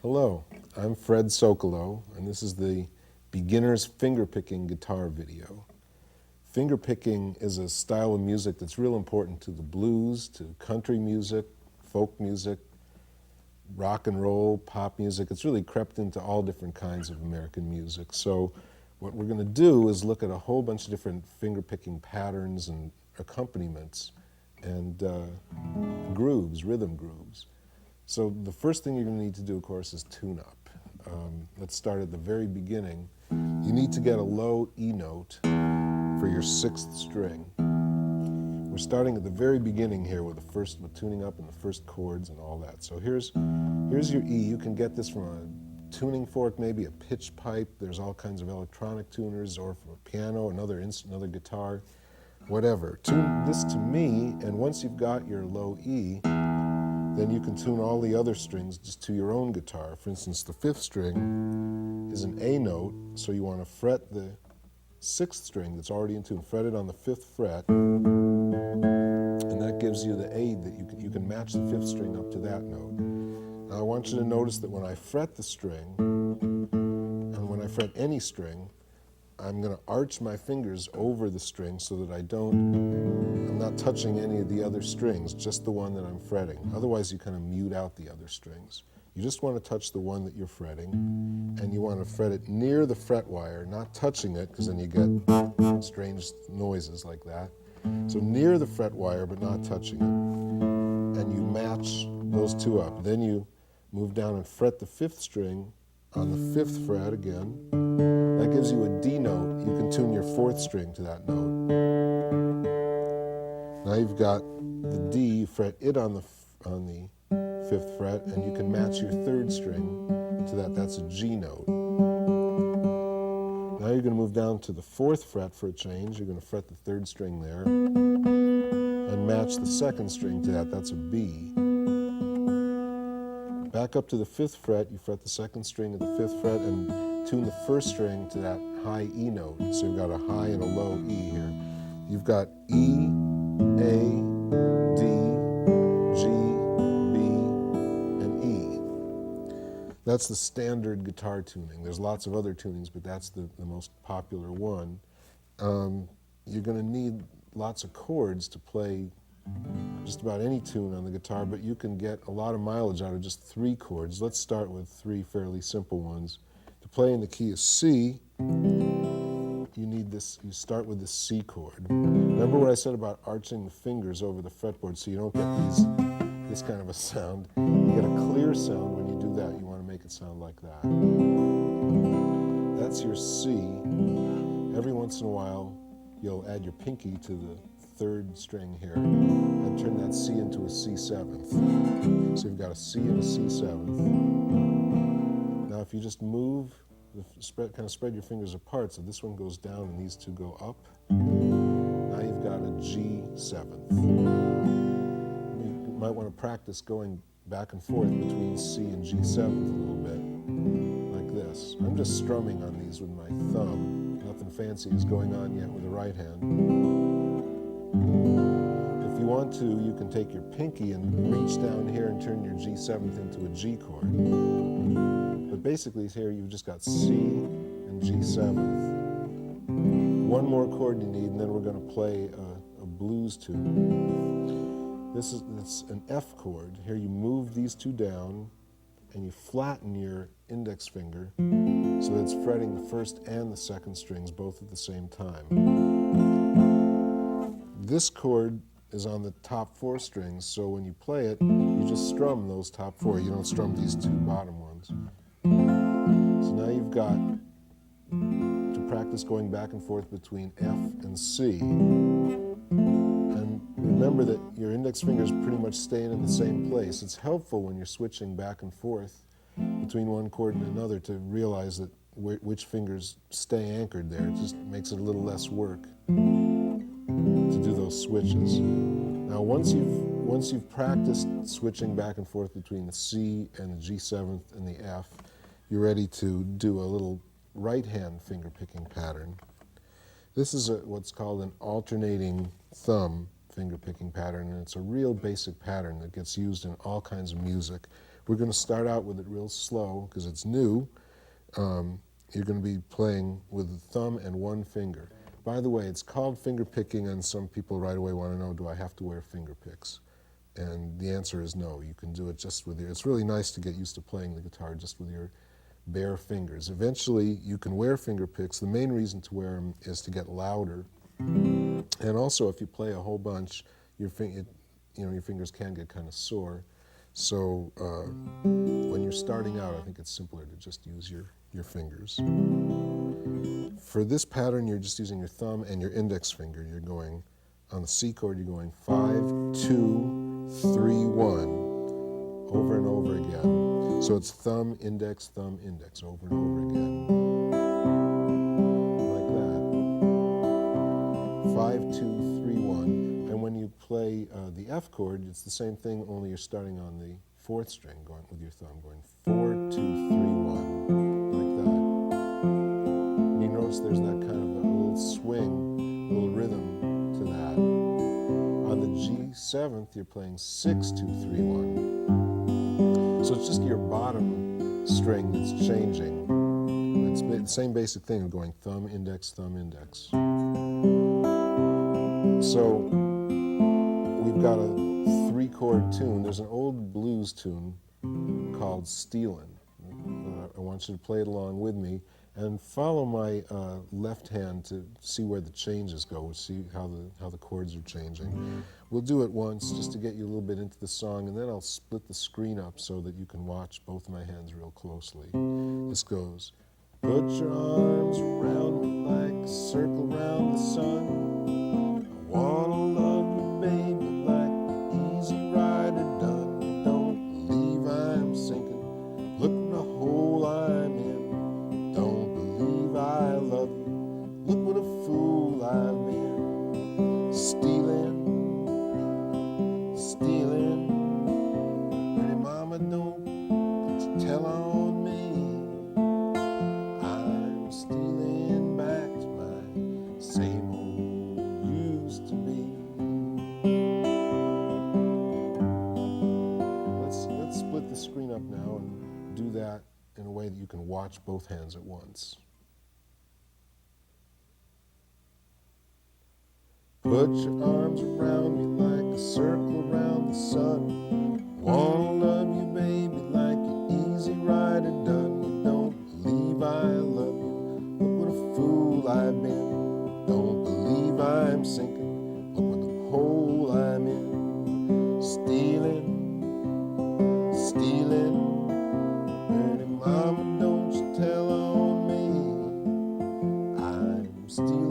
Hello, I'm Fred Sokolow, and this is the beginner's fingerpicking guitar video. Fingerpicking is a style of music that's real important to the blues, to country music, folk music, rock and roll, pop music. It's really crept into all different kinds of American music. So what we're going to do is look at a whole bunch of different fingerpicking patterns and accompaniments and grooves, rhythm grooves. So the first thing you're going to need to do, of course, is tune up. Let's start at the very beginning. You need to get a low E note for your 6th string. We're starting at the very beginning here with tuning up and the first chords and all that. So here's your E. You can get this from a tuning fork, maybe a pitch pipe. There's all kinds of electronic tuners, or from a piano, another guitar, whatever. Tune this to me, and once you've got your low E, then you can tune all the other strings just to your own guitar. For instance, the 5th string is an A note, so you want to fret the 6th string that's already in tune. Fret it on the 5th fret, and that gives you the A that you can match the 5th string up to that note. Now I want you to notice that when I fret the string, and when I fret any string, I'm going to arch my fingers over the string so that I'm not touching any of the other strings, just the one that I'm fretting. Otherwise, you kind of mute out the other strings. You just want to touch the one that you're fretting, and you want to fret it near the fret wire, not touching it, because then you get strange noises like that. So near the fret wire, but not touching it. And you match those two up. Then you move down and fret the 5th string on the 5th fret again. That gives you a D note. You can tune your 4th string to that note. Now you've got the D, you fret it on the 5th fret, and you can match your 3rd string to that. That's a G note. Now you're going to move down to the 4th fret for a change. You're going to fret the 3rd string there and match the 2nd string to that. That's a B. Back up to the 5th fret, you fret the 2nd string of the 5th fret and tune the 1st string to that high E note. So you've got a high and a low E here. You've got E, A, D, G, B, and E. That's the standard guitar tuning. There's lots of other tunings, but that's the most popular one. You're going to need lots of chords to play just about any tune on the guitar, but you can get a lot of mileage out of just 3 chords. Let's start with 3 fairly simple ones. To play in the key of C, you start with the C chord. Remember what I said about arching the fingers over the fretboard so you don't get this kind of a sound. You get a clear sound when you do that. You want to make it sound like that. That's your C. Every once in a while, you'll add your pinky to the 3rd string here and turn that C into a C7th. So you've got a C and a C7th. Now if you just move, kind of spread your fingers apart, so this one goes down and these two go up. Now you've got a G7th. You might want to practice going back and forth between C and G7th a little bit, like this. I'm just strumming on these with my thumb. Nothing fancy is going on yet with the right hand. If you want to, you can take your pinky and reach down here and turn your G7th into a G chord. But basically here you've just got C and G7th. One more chord you need, and then we're going to play a blues tune. It's an F chord. Here you move these two down and you flatten your index finger so that it's fretting the 1st and the 2nd strings both at the same time. This chord is on the top 4 strings, so when you play it, you just strum those top 4. You don't strum these 2 bottom ones. So now you've got to practice going back and forth between F and C. And remember that your index finger is pretty much staying in the same place. It's helpful when you're switching back and forth between one chord and another to realize that which fingers stay anchored there. It just makes it a little less work to do those switches. Now once you've practiced switching back and forth between the C and the G7th and the F, you're ready to do a little right-hand finger-picking pattern. This is what's called an alternating thumb finger-picking pattern, and it's a real basic pattern that gets used in all kinds of music. We're going to start out with it real slow because it's new. You're going to be playing with the thumb and one finger. By the way, it's called finger picking, and some people right away want to know, do I have to wear finger picks? And the answer is no. You can do it just with your, it's really nice to get used to playing the guitar just with your bare fingers. Eventually, you can wear finger picks. The main reason to wear them is to get louder. And also, if you play a whole bunch, your fingers can get kind of sore. So when you're starting out, I think it's simpler to just use your fingers. For this pattern, you're just using your thumb and your index finger. You're going, on the C chord, you're going 5, 2, 3, 1, over and over again. So it's thumb, index, over and over again. Like that. 5, 2, 3, 1. And when you play the F chord, it's the same thing, only you're starting on the 4th string, going with your thumb, going 4, 2, 3, 1, like that. And you notice there's that kind of a little swing, a little rhythm to that. On the G7th, you're playing 6, 2, 3, 1. So it's just your bottom string that's changing. It's the same basic thing of going thumb, index, thumb, index. So we've got a 3-chord tune. There's an old blues tune called Stealin'. I want you to play it along with me and follow my left hand to see where the changes go, see how the chords are changing. We'll do it once just to get you a little bit into the song, and then I'll split the screen up so that you can watch both my hands real closely. This goes, put your arms around me like a circle around the sun. I wanna love you, baby, like an easy rider done. Don't believe I'm sinking, look at the hole I'm in. Don't believe I love you, look what a fool I've been. Stealing, pretty mama, don't put your tell on me. I'm stealing back to my same old used to be. Let's split the screen up now and do that in a way that you can watch both hands at once. Put your arms around me like a circle around the sun. Wanna love you, baby, like an easy rider done. You don't believe I love you, look what a fool I've been. Don't believe I'm sinking, look what the hole I'm in. Stealing, pretty mama, don't you tell on me. I'm stealing